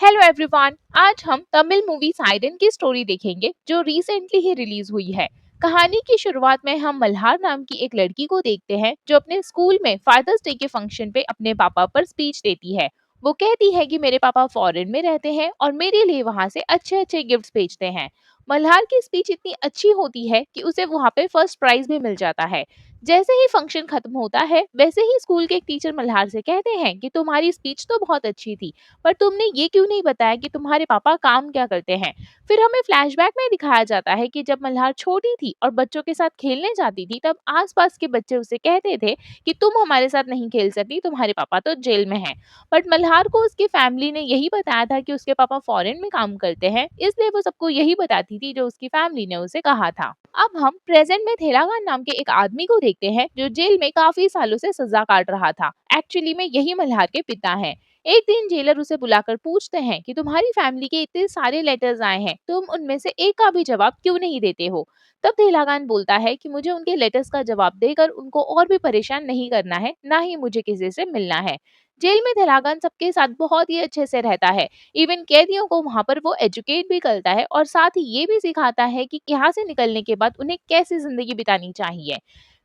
Hello everyone. आज हम Tamil movie siren की स्टोरी देखेंगे जो रिसेंटली ही रिलीज हुई है। कहानी की शुरुआत में हम मल्हार नाम की एक लड़की को देखते हैं जो अपने स्कूल में फादर्स डे के फंक्शन पे अपने पापा पर स्पीच देती है। वो कहती है कि मेरे पापा फॉरेन में रहते हैं और मेरे लिए वहां से अच्छे अच्छे गिफ्ट्स भेजते हैं। मल्हार की स्पीच इतनी अच्छी होती है कि उसे वहां पे फर्स्ट प्राइज भी मिल जाता है। जैसे ही फंक्शन खत्म होता है वैसे ही स्कूल के एक टीचर मल्हार से कहते हैं कि तुम्हारी स्पीच तो बहुत अच्छी थी, पर तुमने ये क्यों नहीं बताया कि तुम्हारे पापा काम क्या करते हैं। फिर हमें फ्लैशबैक में दिखाया जाता है कि जब मल्हार छोटी थी और बच्चों के साथ खेलने जाती थी तब आसपास के बच्चे उसे कहते थे कि तुम हमारे साथ नहीं खेल सकती, तुम्हारे पापा तो जेल में हैं। बट मल्हार को उसकी फैमिली ने यही बताया था कि उसके पापा फॉरेन में काम करते हैं, इसलिए वो सबको यही बताती थी जो उसकी फैमिली ने उसे कहा था। अब हम प्रेजेंट में थेलागान नाम के एक आदमी को देखते हैं जो जेल में काफी सालों से सजा काट रहा था। एक्चुअली में यही मल्हार के पिता हैं। एक दिन जेलर उसे बुलाकर पूछते हैं कि तुम्हारी फैमिली के इतने सारे लेटर्स आए हैं, तुम उनमें से एक का भी जवाब क्यों नहीं देते हो। तब थेलागान बोलता है कि मुझे उनके लेटर्स का जवाब देकर उनको और भी परेशान नहीं करना है, ना ही मुझे किसी से मिलना है। जेल में थेलागान सबके साथ बहुत ही अच्छे से रहता है। इवन कैदियों को वहां पर वो एजुकेट भी करता है और साथ ही ये भी सिखाता है कि यहाँ से निकलने के बाद उन्हें कैसी जिंदगी बितानी चाहिए।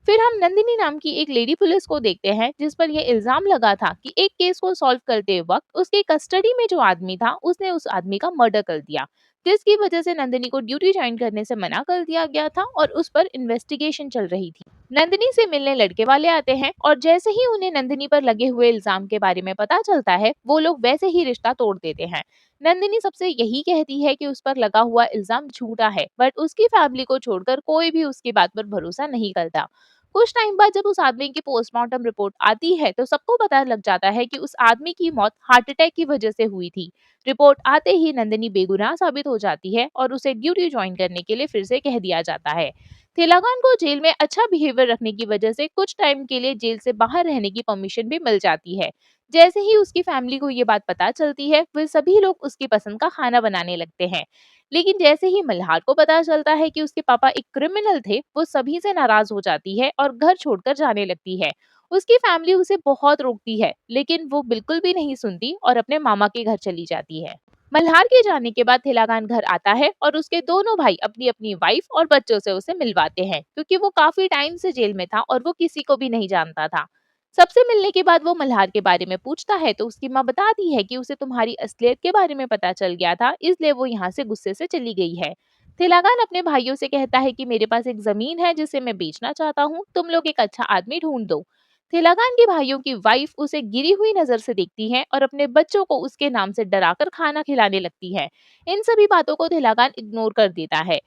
फिर हम नंदिनी नाम की एक लेडी पुलिस को देखते हैं जिस पर यह इल्जाम लगा था कि एक केस को सॉल्व करते वक्त उसके कस्टडी में जो आदमी था उसने उस आदमी का मर्डर कर दिया, जिसकी वजह से नंदिनी को ड्यूटी ज्वाइन करने से मना कर दिया गया था और उस पर इन्वेस्टिगेशन चल रही थी। नंदिनी से मिलने लड़के वाले आते हैं और जैसे ही उन्हें नंदिनी पर लगे हुए इल्जाम के बारे में पता चलता है वो लोग वैसे ही रिश्ता तोड़ देते हैं। नंदिनी सबसे यही कहती है कि उस पर लगा हुआ इल्जाम झूठा है, बट उसकी फैमिली को छोड़कर कोई भी उसकी बात पर भरोसा नहीं करता। कुछ टाइम बाद जब उस आदमी की पोस्टमार्टम रिपोर्ट आती है तो सबको पता लग जाता है कि उस आदमी की मौत हार्ट अटैक की वजह से हुई थी। रिपोर्ट आते ही नंदिनी बेगुनाह साबित हो जाती है और उसे ड्यूटी ज्वाइन करने के लिए फिर से कह दिया जाता है। तेलागान को जेल में अच्छा बिहेवियर रखने की वजह से कुछ टाइम के लिए जेल से बाहर रहने की परमिशन भी मिल जाती है। जैसे ही उसकी फैमिली को ये बात पता चलती है वे सभी लोग उसकी पसंद का खाना बनाने लगते हैं। लेकिन जैसे ही मल्हार को पता चलता है कि उसके पापा एक क्रिमिनल थे, वो सभी से नाराज हो जाती है और घर छोड़कर जाने लगती है। उसकी फैमिली उसे बहुत रोकती है लेकिन वो बिल्कुल भी नहीं सुनती और अपने मामा के घर चली जाती है। मल्हार के जाने के बाद थिलागान घर आता है और उसके दोनों भाई अपनी अपनी वाइफ और बच्चों से उसे मिलवाते हैं क्योंकि वो काफी टाइम से जेल में था और वो किसी को भी नहीं जानता था। सबसे मिलने के बाद वो मल्हार के बारे में पूछता है तो उसकी माँ बताती है कि उसे तुम्हारी असलियत के बारे में पता चल गया था, इसलिए वो यहाँ से गुस्से से चली गई है। थिलागान अपने भाइयों से कहता है कि मेरे पास एक जमीन है जिसे मैं बेचना चाहता हूँ, तुम लोग एक अच्छा आदमी ढूंढ दो। थिलागान के भाइयों की वाइफ उसे गिरी हुई नजर से देखती है और अपने बच्चों को उसके नाम से डराकर खाना खिलाने लगती है। इन सभी बातों को थिलागान इग्नोर कर देता है।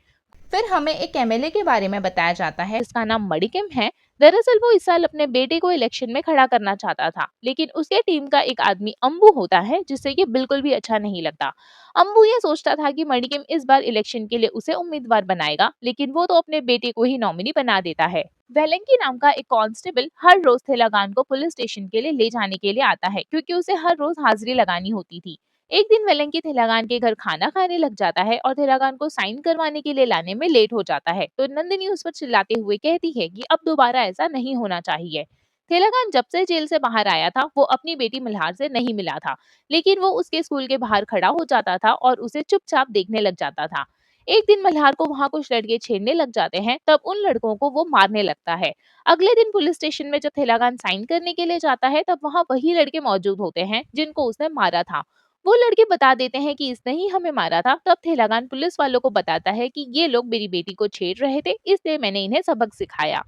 फिर हमें एक एमएलए के बारे में बताया जाता है जिसका नाम मणिकिम है। दरअसल वो इस साल अपने बेटे को इलेक्शन में खड़ा करना चाहता था, लेकिन उसके टीम का एक आदमी अंबू होता है जिससे ये बिल्कुल भी अच्छा नहीं लगता। अंबू ये सोचता था कि मणिकिम इस बार इलेक्शन के लिए उसे उम्मीदवार बनाएगा, लेकिन वो तो अपने बेटे को ही नॉमिनी बना देता है। वेलेंकी नाम का एक कांस्टेबल हर रोज थेलागान को पुलिस स्टेशन के लिए ले जाने के लिए आता है क्योंकि उसे हर रोज हाजिरी लगानी होती थी। एक दिन वेलेंकी थिलागान के घर खाना खाने लग जाता है और थिलागान को साइन करवाने के लिए लाने में लेट हो जाता है, तो नंदिनी उस पर चिल्लाते हुए कहती है कि अब दोबारा ऐसा नहीं होना चाहिए। थिलागान जब से जेल से बाहर आया था वो अपनी बेटी मल्हार से नहीं मिला था, लेकिन वो उसके स्कूल के बाहर खड़ा हो जाता था और उसे चुपचाप देखने लग जाता था। एक दिन मल्हार को वहां कुछ लड़के छेड़ने लग जाते हैं, तब उन लड़कों को वो मारने लगता है। अगले दिन पुलिस स्टेशन में जब थिलागान साइन करने के लिए जाता है तब वहां वही लड़के मौजूद होते हैं जिनको उसने मारा था। वो लड़के बता देते हैं कि इसने ही हमें मारा था। तब थेलागान पुलिस वालों को बताता है कि ये लोग मेरी बेटी को छेड़ रहे थे, इसलिए मैंने इन्हें सबक सिखाया।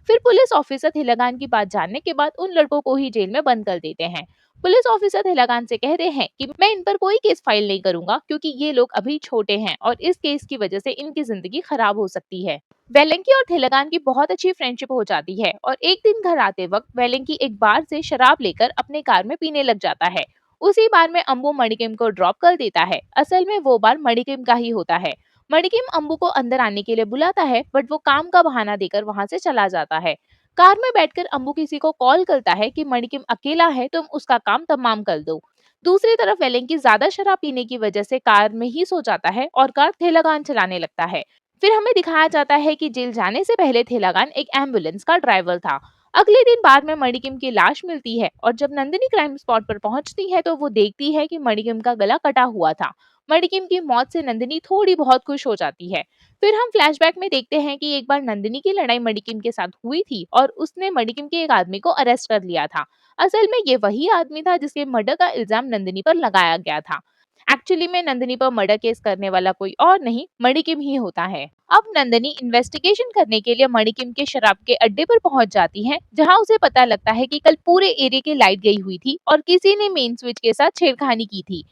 फिर पुलिस ऑफिसर थेलागान की बात जानने के बाद उन लड़कों को ही जेल में बंद कर देते हैं। पुलिस ऑफिसर थेलागान से कहते हैं कि मैं इन पर कोई केस फाइल नहीं करूंगा क्योंकि ये लोग अभी छोटे हैं और इस केस की वजह से इनकी जिंदगी खराब हो सकती है। वेलेंकी और थेलागान की बहुत अच्छी फ्रेंडशिप हो जाती है और एक दिन घर आते वक्त वेलेंकी एक बार से शराब लेकर अपने कार में पीने लग जाता है। उसी बार में अम्बू मणिकिम को ड्रॉप कर देता है। असल में वो बार मणिकिम का ही होता है। मणिकिम अम्बू को अंदर आने के लिए बुलाता है बट वो काम का बहाना देकर वहां से चला जाता है। कार में बैठकर अम्बू किसी को कॉल करता है कि मणिकिम अकेला है, तुम उसका काम तमाम कर दो। दूसरी तरफ वेलेंकी ज्यादा शराब पीने की वजह से कार में ही सो जाता है और कार थेलागान चलाने लगता है। फिर हमें दिखाया जाता है कि जेल जाने से पहले थेलागान एक एम्बुलेंस का ड्राइवर था। अगले दिन बार में मणिकिम की लाश मिलती है और जब नंदिनी क्राइम स्पॉट पर पहुंचती है तो वो देखती है कि मणिकिम का गला कटा हुआ था। मणिकिम की मौत से नंदिनी थोड़ी बहुत खुश हो जाती है। फिर हम फ्लैशबैक में देखते हैं कि एक बार नंदिनी की लड़ाई मणिकिम के साथ हुई थी और उसने मणिकिम के एक आदमी को अरेस्ट कर लिया था। असल में ये वही आदमी था जिसके मर्डर का इल्जाम नंदिनी पर लगाया गया था। एक्चुअली में नंदिनी पर मर्डर केस करने वाला कोई और नहीं, मणिकिम ही होता है। अब नंदिनी इन्वेस्टिगेशन करने के लिए मणिकिम के शराब के अड्डे पर पहुंच जाती है, जहां उसे पता लगता है कि कल पूरे एरिया की लाइट गई हुई थी और किसी ने मेन स्विच के साथ छेड़खानी की थी।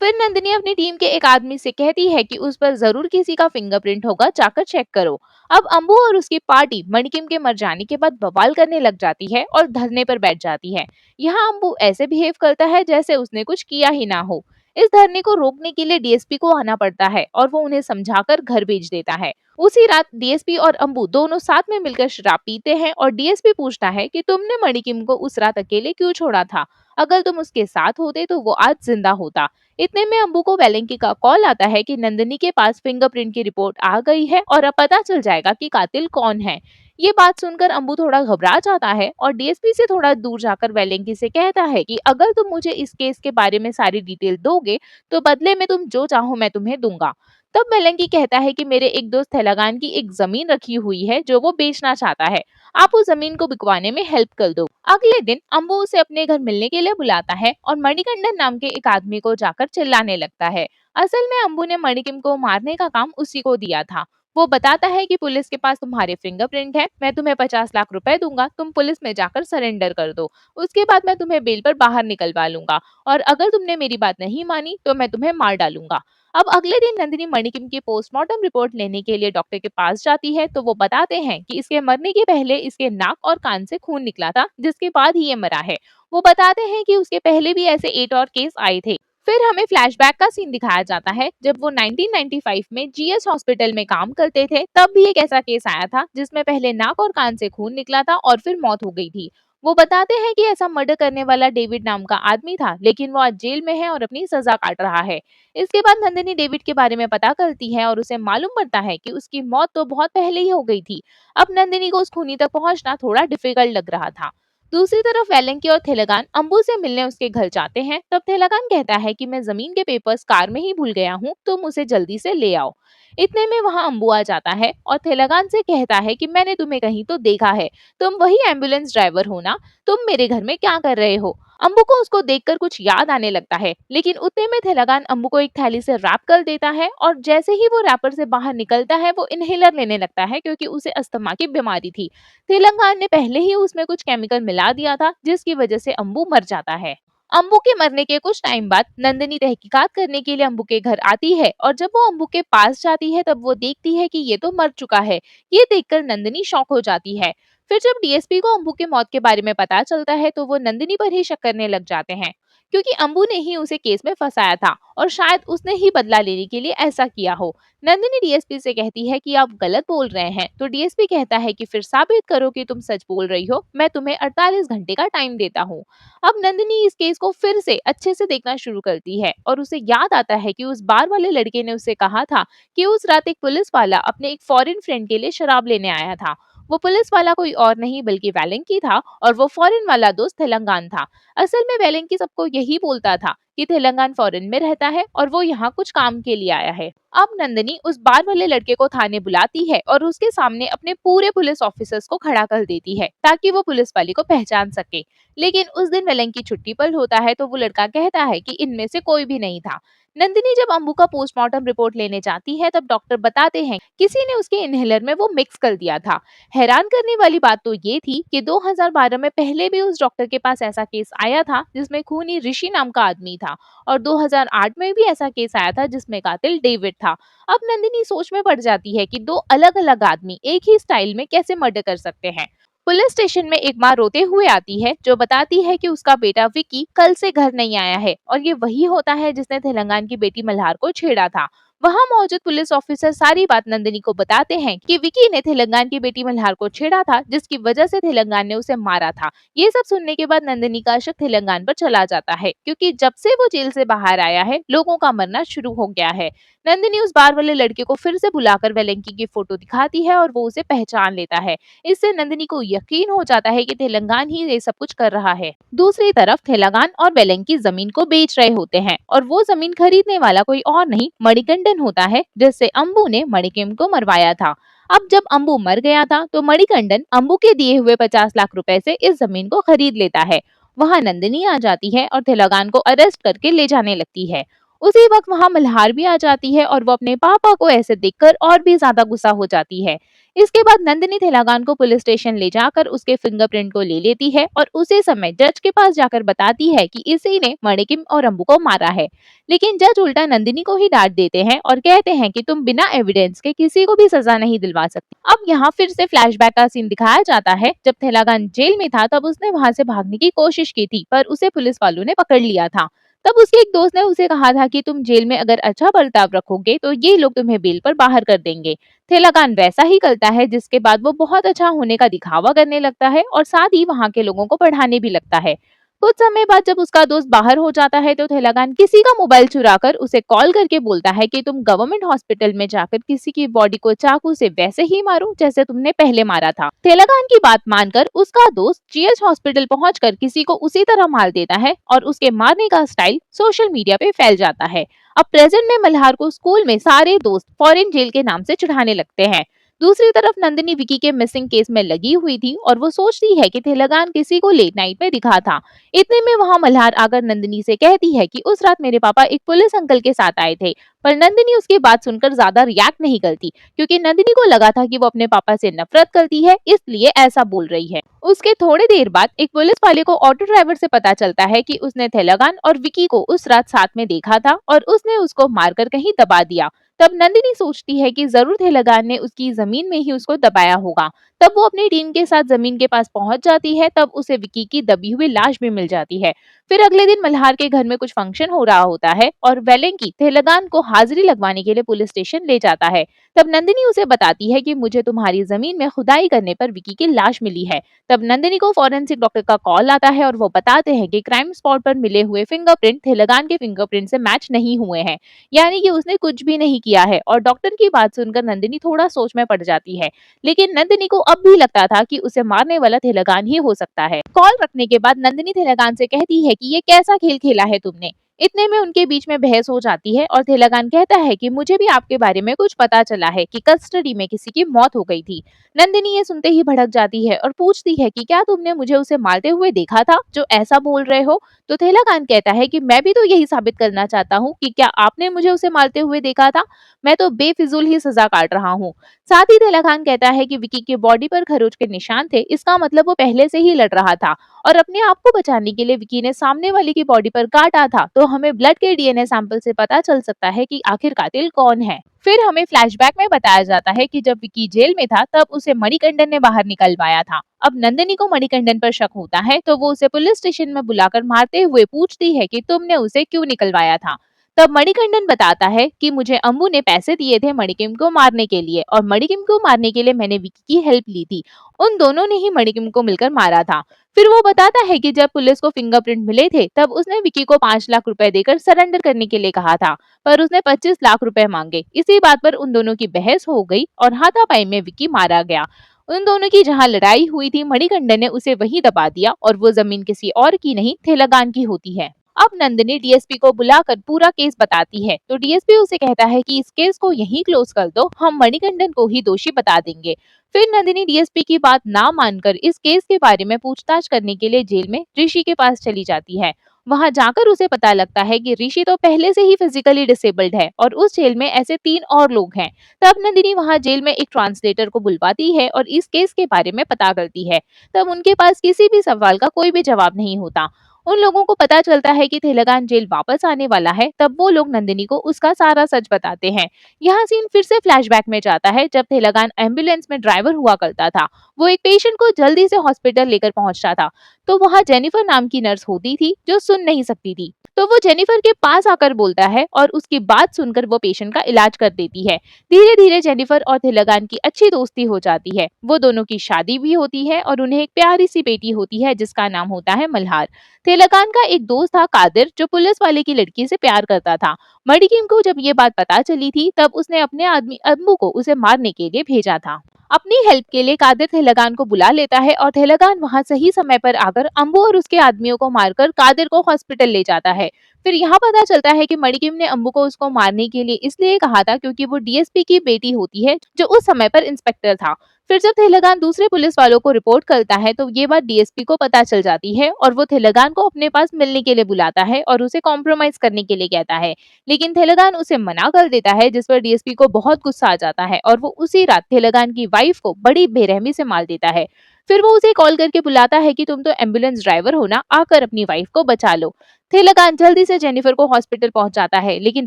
फिर नंदिनी अपनी टीम के एक आदमी से कहती है कि उस पर जरूर किसी का फिंगरप्रिंट होगा, जाकर चेक करो। अब अंबू और उसकी पार्टी मणिकिम के मर जाने के बाद बवाल करने लग जाती है और धरने पर बैठ जाती है। यहाँ अंबू ऐसे बिहेव करता है जैसे उसने कुछ किया ही ना हो। इस धरने को रोकने के लिए डीएसपी को आना पड़ता है और वो उन्हें समझाकर घर भेज देता है। उसी रात डीएसपी और अंबू दोनों साथ में मिलकर शराब पीते हैं और डीएसपी पूछता है कि तुमने मणिकिम को उस रात अकेले क्यों छोड़ा था? अगर तुम उसके साथ होते तो वो आज जिंदा होता। इतने में अंबू को वेलेंकी का कॉल आता है कि नंदिनी के पास फिंगरप्रिंट की रिपोर्ट आ गई है और अब पता चल जाएगा कि कातिल कौन है। ये बात सुनकर अंबू थोड़ा घबरा जाता है और डीएसपी से थोड़ा दूर जाकर वेलेंकी से कहता है कि अगर तुम मुझे इस केस के बारे में सारी डिटेल दोगे तो बदले में तुम जो चाहो मैं तुम्हें दूंगा। तब वेलेंकी कहता है कि मेरे एक दोस्त थैलागान की एक जमीन रखी हुई है जो वो बेचना चाहता है, आप उस जमीन को बिकवाने में हेल्प कर दो। अगले दिन अंबू उसे अपने घर मिलने के लिए बुलाता है और मणिकंदन नाम के एक आदमी को जाकर चिल्लाने लगता है। असल में अंबू ने मणिकिम को मारने का काम उसी को दिया था। वो बताता है कि पुलिस के पास तुम्हारे फिंगरप्रिंट है, मैं तुम्हें 50 लाख रुपए दूंगा, तुम पुलिस में जाकर सरेंडर कर दो। उसके बाद मैं तुम्हें बेल पर बाहर निकलवा लूंगा और अगर तुमने मेरी बात नहीं मानी तो मैं तुम्हें मार डालूंगा। अब अगले दिन नंदिनी मणिकिम की पोस्टमार्टम रिपोर्ट लेने के लिए डॉक्टर के पास जाती है तो वो बताते हैं कि इसके मरने के पहले इसके नाक और कान से खून निकला था, जिसके बाद ही ये मरा है। वो बताते हैं कि उसके पहले भी ऐसे 8 और केस आए थे। फिर हमें फ्लैशबैक का सीन दिखाया जाता है जब वो 1995 में जीएस हॉस्पिटल में काम करते थे, तब भी एक ऐसा केस आया था जिसमें पहले नाक और कान से खून निकला था और फिर मौत हो गई थी। वो बताते हैं कि ऐसा मर्डर करने वाला डेविड नाम का आदमी था, लेकिन वो आज जेल में है और अपनी सजा काट रहा है। इसके बाद नंदिनी डेविड के बारे में पता करती है और उसे मालूम पड़ता है कि उसकी मौत तो बहुत पहले ही हो गई थी। अब नंदिनी को उस खूनी तक पहुंचना थोड़ा डिफिकल्ट लग रहा था। दूसरी तरफ वेलेंकी और थेलागान अंबू से मिलने उसके घर जाते हैं। तब थेलागान कहता है कि मैं जमीन के पेपर्स कार में ही भूल गया हूँ, तुम उसे जल्दी से ले आओ। इतने में वहां अंबू आ जाता है और थेलागान से कहता है कि मैंने तुम्हें कहीं तो देखा है, तुम वही एम्बुलेंस ड्राइवर हो ना, तुम मेरे घर में क्या कर रहे हो? अंबू को उसको देखकर कुछ याद आने लगता है, लेकिन उतने में थेलागान अंबू को एक थैली से रैप कर देता है और जैसे ही वो रैपर से बाहर निकलता है वो इनहेलर लेने लगता है क्योंकि उसे अस्थमा की बीमारी थी। तेलंगाना ने पहले ही उसमें कुछ केमिकल मिला दिया था जिसकी वजह से अंबू मर जाता है। अंबू के मरने के कुछ टाइम बाद नंदिनी तहकीकात करने के लिए अंबू के घर आती है और जब वो अंबू के पास जाती है तब वो देखती है कि ये तो मर चुका है। ये देखकर नंदिनी शॉक हो जाती है। फिर जब डीएसपी को अंबू के मौत के बारे में पता चलता है तो वो नंदिनी पर ही शक करने लग जाते हैं, क्योंकि अंबू ने ही उसे केस में फंसाया था और शायद उसने ही बदला लेने के लिए ऐसा किया हो। नंदिनी डीएसपी से कहती है कि आप गलत बोल रहे हैं, तो डीएसपी कहता है कि फिर साबित करो कि तुम सच बोल रही हो, मैं तुम्हें 48 घंटे का टाइम देता हूँ। अब नंदिनी इस केस को फिर से अच्छे से देखना शुरू करती है और उसे याद आता है कि उस बार वाले लड़के ने उसे कहा था कि उस रात एक पुलिस वाला अपने एक फॉरेन फ्रेंड के लिए शराब लेने आया था। वो पुलिस वाला कोई और नहीं बल्कि वेलेंकी था और वो फॉरेन वाला दोस्त तेलंगान था। असल में वेलेंकी सबको यही बोलता था कि तेलंगान फॉरेन में रहता है और वो यहाँ कुछ काम के लिए आया है। अब नंदिनी उस बार वाले लड़के को थाने बुलाती है और उसके सामने अपने पूरे पुलिस ऑफिसर्स को खड़ा कर देती है ताकि वो पुलिस वाले को पहचान सके। लेकिन उस दिन वेलेंकी छुट्टी पर होता है तो वो लड़का कहता है कि इनमें से कोई भी नहीं था। नंदिनी जब अंबू का पोस्टमार्टम रिपोर्ट लेने जाती है तब डॉक्टर बताते हैं किसी ने उसके इनहेलर में वो मिक्स कर दिया था। हैरान करने वाली बात तो ये थी कि 2012 में पहले भी उस डॉक्टर के पास ऐसा केस आया था जिसमें खूनी ऋषि नाम का आदमी था और 2008 में भी ऐसा केस आया था जिसमें कातिल डेविड था। अब नंदिनी सोच में पड़ जाती है कि दो अलग अलग आदमी एक ही स्टाइल में कैसे मर्डर कर सकते हैं। पुलिस स्टेशन में एक माँ रोते हुए आती है जो बताती है कि उसका बेटा विकी कल से घर नहीं आया है और ये वही होता है जिसने तेलंगाना की बेटी मल्हार को छेड़ा था। वहाँ मौजूद पुलिस ऑफिसर सारी बात नंदिनी को बताते हैं कि विकी ने तेलंगान की बेटी मल्हार को छेड़ा था, जिसकी वजह से तेलंगान ने उसे मारा था। ये सब सुनने के बाद नंदिनी का शक तेलंगान पर चला जाता है, क्योंकि जब से वो जेल से बाहर आया है लोगों का मरना शुरू हो गया है। नंदिनी उस बार वाले लड़के को फिर से बुलाकर वेलेंकी की फोटो दिखाती है और वो उसे पहचान लेता है। इससे नंदिनी को यकीन हो जाता है कि तेलंगान ही ये सब कुछ कर रहा है। दूसरी तरफ तेलंगान और वेलेंकी जमीन को बेच रहे होते हैं और वो जमीन खरीदने वाला कोई और नहीं मणिकंदन होता है, जिससे अंबु ने मणिकिम को मरवाया था। अब जब अंबु मर गया था तो मणिकंदन अंबु के दिए हुए 50 लाख रुपए से इस जमीन को खरीद लेता है। वहां नंदिनी आ जाती है और तेलंगान को अरेस्ट करके ले जाने लगती है। उसी वक्त वहां मल्हार भी आ जाती है और वो अपने पापा को ऐसे देखकर और भी ज्यादा गुस्सा हो जाती है। इसके बाद नंदिनी तेलंगान को पुलिस स्टेशन ले जाकर उसके फिंगरप्रिंट को ले लेती है और उसी समय जज के पास जाकर बताती है कि इसी ने मणिकिम और अंबु को मारा है। लेकिन जज उल्टा नंदिनी को ही डांट देते हैं और कहते हैं कि तुम बिना एविडेंस के किसी को भी सजा नहीं दिलवा सकती। अब यहाँ फिर से फ्लैशबैक का सीन दिखाया जाता है। जब तेलंगान जेल में था तब उसने वहां से भागने की कोशिश की थी, पर उसे पुलिस वालों ने पकड़ लिया था। तब उसके एक दोस्त ने उसे कहा था कि तुम जेल में अगर अच्छा बर्ताव रखोगे तो ये लोग तुम्हें बेल पर बाहर कर देंगे। तेलंगान वैसा ही करता है, जिसके बाद वो बहुत अच्छा होने का दिखावा करने लगता है और साथ ही वहाँ के लोगों को पढ़ाने भी लगता है। कुछ समय बाद जब उसका दोस्त बाहर हो जाता है तो तेलंगान किसी का मोबाइल चुराकर उसे कॉल करके बोलता है कि तुम गवर्नमेंट हॉस्पिटल में जाकर किसी की बॉडी को चाकू से वैसे ही मारो जैसे तुमने पहले मारा था। तेलंगान की बात मानकर उसका दोस्त जीएच हॉस्पिटल पहुंचकर किसी को उसी तरह मार देता है और उसके मारने का स्टाइल सोशल मीडिया पे फैल जाता है। अब प्रेजेंट में मल्हार को स्कूल में सारे दोस्त फॉरेन जेल के नाम से चिढ़ाने लगते हैं। दूसरी तरफ नंदिनी विकी के मिसिंग केस में लगी हुई थी और वो सोचती है कि तेलंगान किसी को लेट नाइट में दिखा था। इतने में वहां मल्हार आकर नंदिनी से कहती है कि उस रात मेरे पापा एक पुलिस अंकल के साथ आए थे, पर नंदिनी उसकी बात सुनकर ज्यादा रिएक्ट नहीं करती, क्योंकि नंदिनी को लगा था कि वो अपने पापा से नफरत करती है, इसलिए ऐसा बोल रही है। उसके थोड़ी देर बाद एक पुलिस वाले को ऑटो ड्राइवर से पता चलता है कि उसने तेलंगान और विकी को उस रात साथ में देखा था और उसने उसको मारकर कहीं दबा दिया। तब नंदिनी सोचती है कि जरूर तेलंगान ने उसकी जमीन में ही उसको दबाया होगा। तब वो अपनी टीम के साथ जमीन के पास पहुंच जाती है। तब उसे विकी की दबी हुई लाश भी मिल जाती है। फिर अगले दिन मल्हार के घर में कुछ फंक्शन हो रहा होता है और वेलेंकी तेलंगान को हाजिरी लगवाने के लिए पुलिस स्टेशन ले जाता है। तब नंदिनी उसे बताती है कि मुझे तुम्हारी जमीन में खुदाई करने पर विकी की लाश मिली है। तब नंदिनी को फॉरेंसिक डॉक्टर का कॉल आता है और वो बताते हैं कि क्राइम स्पॉट पर मिले हुए फिंगरप्रिंट तेलंगान के फिंगरप्रिंट से मैच नहीं हुए हैं, यानी कि उसने कुछ भी नहीं किया है। और डॉक्टर की बात सुनकर नंदिनी थोड़ा सोच में पड़ जाती है, लेकिन नंदिनी को अब भी लगता था कि उसे मारने वाला तेलंगान ही हो सकता है। कॉल रखने के बाद नंदिनी तेलंगान से कहती है कि ये कैसा खेल खेला है तुमने। इतने में उनके बीच में बहस हो जाती है और तेलंगान कहता है कि मुझे भी आपके बारे में कुछ पता चला है कि कस्टडी में किसी की मौत हो गई थी। नंदिनी ये सुनते ही भड़क जाती है और पूछती है कि क्या तुमने मुझे उसे मारते हुए देखा था जो ऐसा बोल रहे हो। तो तेलंगान कहता है कि मैं भी तो यही साबित करना चाहता हूँ कि क्या आपने मुझे उसे मारते हुए देखा था। मैं तो बेफिजूल ही सजा काट रहा हूँ। साथ ही तेलंगान कहता है कि विकी के बॉडी पर खरोच के निशान थे, इसका मतलब वो पहले से ही लड़ रहा था और अपने आप को बचाने के लिए विकी ने सामने वाले की बॉडी पर काटा था। तो हमें ब्लड के डीएनए सैंपल से पता चल सकता है कि आखिर कातिल कौन है। फिर हमें फ्लैशबैक में बताया जाता है कि जब विकी जेल में था तब उसे मणिकंदन ने बाहर निकलवाया था। अब नंदिनी को मणिकंदन पर शक होता है तो वो उसे पुलिस स्टेशन में बुलाकर मारते हुए पूछती है कि तुमने उसे क्यों निकलवाया था। तब मणिकंदन बताता है कि मुझे अम्बू ने पैसे दिए थे मणिकिम को मारने के लिए और मणिकिम को मारने के लिए मैंने विकी की हेल्प ली थी। उन दोनों ने ही मणिकिम को मिलकर मारा था। फिर वो बताता है कि जब पुलिस को फिंगरप्रिंट मिले थे तब उसने विकी को 5 लाख रुपए देकर सरेंडर करने के लिए कहा था, पर उसने 25 लाख रुपए मांगे। इसी बात पर उन दोनों की बहस हो गई और हाथापाई में विकी मारा गया। उन दोनों की जहां लड़ाई हुई थी मणिकंदन ने उसे वहीं दबा दिया और वो जमीन किसी और की नहीं तेलंगान की होती है। अब नंदिनी डीएसपी को बुलाकर पूरा केस बताती है तो डीएसपी उसे कहता है कि इस केस को यहीं क्लोज कर दो, हम मणिकंदन को ही दोषी बता देंगे। फिर नंदिनी डीएसपी की बात ना मानकर इस केस के बारे में पूछताछ करने के लिए जेल में ऋषि के पास चली जाती है। वहां जाकर उसे पता लगता है कि ऋषि तो पहले से ही फिजिकली डिसेबल्ड है और उस जेल में ऐसे 3 और लोग हैं। तब नंदिनी वहां जेल में एक ट्रांसलेटर को बुलवाती है और इस केस के बारे में पता करती है। तब उनके पास किसी भी सवाल का कोई भी जवाब नहीं होता। उन लोगों को पता चलता है कि तेलंगान जेल वापस आने वाला है। तब वो लोग नंदिनी को उसका सारा सच बताते हैं। यहाँ सीन फिर से फ्लैशबैक में जाता है जब तेलंगान एम्बुलेंस में ड्राइवर हुआ करता था। वो एक पेशेंट को जल्दी से हॉस्पिटल लेकर पहुंचता था, तो वहाँ जेनिफर नाम की नर्स होती थी जो सुन नहीं सकती थी। तो वो जेनिफर के पास आकर बोलता है और उसकी बात सुनकर वो पेशेंट का इलाज कर देती है। धीरे धीरे जेनिफर और थिलगान की अच्छी दोस्ती हो जाती है। वो दोनों की शादी भी होती है और उन्हें एक प्यारी सी बेटी होती है जिसका नाम होता है मल्हार। थिलगान का एक दोस्त था कादिर, जो पुलिस वाले की लड़की से प्यार करता था। मरियम को जब ये बात पता चली थी तब उसने अपने आदमी अम्बू को उसे मारने के लिए भेजा था। अपनी हेल्प के लिए कादिर थिलगान को बुला लेता है और थिलगान वहां सही समय पर आकर अम्बू और उसके आदमियों को मारकर कादिर को हॉस्पिटल ले जाता है। फिर यहाँ पता चलता है कि मरियम ने अम्बू को उसको मारने के लिए इसलिए कहा था क्योंकि वो डीएसपी की बेटी होती है, जो उस समय पर इंस्पेक्टर था। फिर जब थिलगान दूसरे पुलिस वालों को रिपोर्ट करता है तो ये बात डीएसपी को पता चल जाती है और वो थिलगान को अपने पास मिलने के लिए बुलाता है और उसे कॉम्प्रोमाइज करने के लिए कहता है। लेकिन थिलगान उसे मना कर देता है, जिस पर डीएसपी को बहुत गुस्सा आ जाता है और वो उसी रात थिलगान की वाइफ को बड़ी बेरहमी से मार देता है। फिर वो उसे कॉल करके बुलाता है कि तुम तो एम्बुलेंस ड्राइवर हो ना, आकर अपनी वाइफ को बचा लो। थिलगान जल्दी से जेनिफर को हॉस्पिटल पहुंचाता है, लेकिन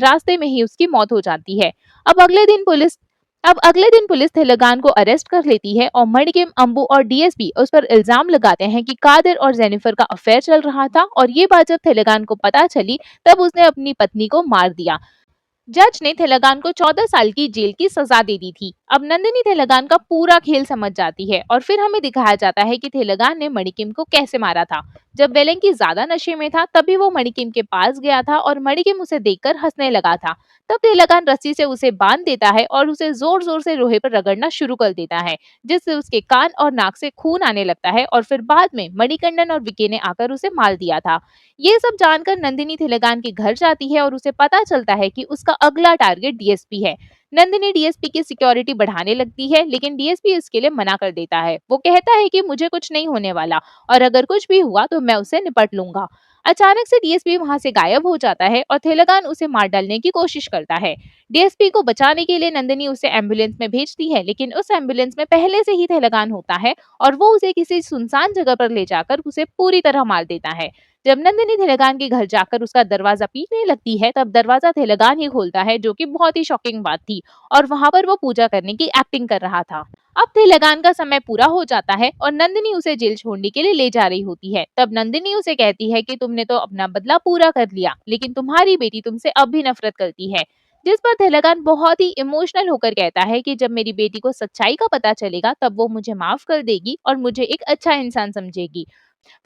रास्ते में ही उसकी मौत हो जाती है। अब अगले दिन पुलिस अब अगले दिन पुलिस थिलगान को अरेस्ट कर लेती है और मरियम, अम्बू और डीएसपी उस पर इल्जाम लगाते हैं कि कादिर और जेनिफर का अफेयर चल रहा था, और ये बात जब थिलगान को पता चली तब उसने अपनी पत्नी को मार दिया। जज ने थिलगान को 14 साल की जेल की सजा दे दी थी। अब नंदिनी थिलगान का पूरा खेल समझ जाती है और फिर हमें दिखाया जाता है कि थिलगान ने मणिकिम को कैसे मारा था। जब वेलेंकी ज्यादा नशे में था तभी वो मणिकिम के पास गया था और मणिकिम उसे देखकर हंसने लगा था। तब थिलगान रस्सी से उसे बांध देता है और उसे जोर जोर से लोहे पर रगड़ना शुरू कर देता है, जिससे उसके कान और नाक से खून आने लगता है, और फिर बाद में मणिकंदन और विकी ने आकर उसे मार दिया था। ये सब जानकर नंदिनी थिलगान के घर जाती है और उसे पता चलता है कि उसका अगला टारगेट डीएसपी है। नंदिनी डीएसपी की सिक्योरिटी बढ़ाने लगती है, लेकिन डीएसपी उसके लिए मना कर देता है। वो कहता है कि मुझे कुछ नहीं होने वाला और अगर कुछ भी हुआ तो मैं उससे निपट लूंगा। अचानक से डीएसपी वहां से गायब हो जाता है और थिलगान उसे मार डालने की कोशिश करता है। डीएसपी को बचाने के लिए नंदिनी उसे एम्बुलेंस में भेजती है, लेकिन उस एम्बुलेंस में पहले से ही थिलगान होता है और वो उसे किसी सुनसान जगह पर ले जाकर उसे पूरी तरह मार देता है। जब नंदिनी थिलगान के घर जाकर उसका दरवाजा पीटने लगती है तब दरवाजा थिलगान ही खोलता है, जो कि बहुत ही शॉकिंग बात थी, और वहां पर वो पूजा करने की एक्टिंग कर रहा था। अब थिलगान का समय पूरा हो जाता है और नंदिनी उसे जेल छोड़ने के लिए ले जा रही होती है। तब नंदिनी उसे कहती है कि तुमने तो अपना बदला पूरा कर लिया, लेकिन तुम्हारी बेटी तुमसे अब भी नफरत करती है। जिस पर थिलगान बहुत ही इमोशनल होकर कहता है कि जब मेरी बेटी को सच्चाई का पता चलेगा तब वो मुझे माफ कर देगी और मुझे एक अच्छा इंसान समझेगी।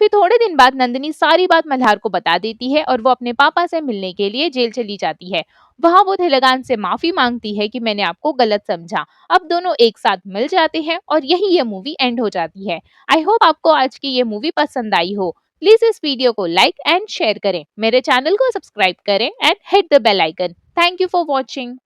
फिर थोड़े दिन बाद नंदिनी सारी बात मल्हार को बता देती है और वो अपने पापा से मिलने के लिए जेल चली जाती है। वहां वो थिलगान से माफी मांगती है कि मैंने आपको गलत समझा। अब दोनों एक साथ मिल जाते हैं और यही ये मूवी एंड हो जाती है। आई होप आपको आज की ये मूवी पसंद आई हो। प्लीज इस वीडियो को लाइक एंड शेयर करें, मेरे चैनल को सब्सक्राइब करें and hit the bell icon. Thank you for watching.